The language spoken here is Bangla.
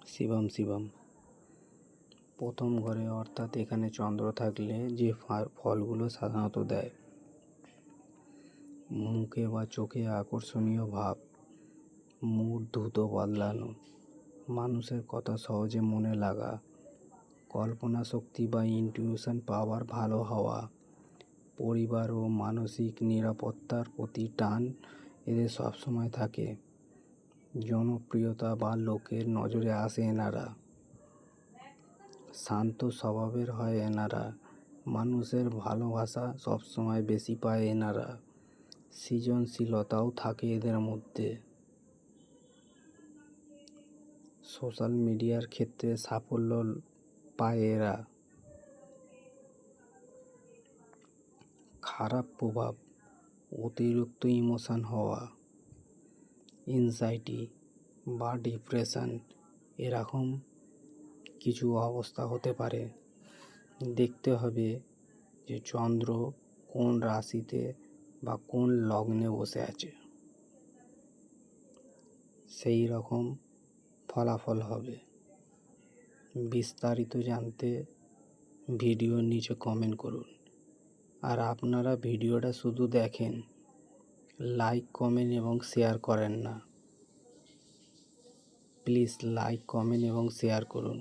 শিবম শিবম। প্রথম ঘরে অর্থাৎ এখানে চন্দ্র থাকলে যে ফলগুলো সাধারণত দেয়, মুখে বা চোখে আকর্ষণীয় ভাব, মুড দ্রুত বদলানো, মানুষের কথা সহজে মনে লাগা, কল্পনা শক্তি বা ইনটিউশন পাওয়ার ভালো হওয়া, পরিবার ও মানসিক নিরাপত্তার প্রতি টান এদের সবসময় থাকে, জনপ্রিয়তা বা লোকের নজরে আসে এনারা, শান্ত স্বভাবের হয় এনারা, মানুষের ভালোবাসা সবসময় বেশি পায় এনারা, সৃজনশীলতাও থাকে এদের মধ্যে, সোশ্যাল মিডিয়ার ক্ষেত্রে সাফল্য পায় এরা। খারাপ প্রভাব, অতিরিক্ত ইমোশন হওয়া, এনজাইটি বা ডিপ্রেশন, এরকম কিছু অবস্থা হতে পারে। দেখতে হবে যে চন্দ্র কোন রাশিতে বা কোন লগ্নে বসে আছে, সেই রকম ফলাফল হবে। বিস্তারিত জানতে ভিডিওর নিচে কমেন্ট করুন। আর আপনারা ভিডিওটা শুধু দেখেন, লাইক কমেন্ট এবং শেয়ার করেন না। প্লিজ লাইক কমেন্ট এবং শেয়ার করুন।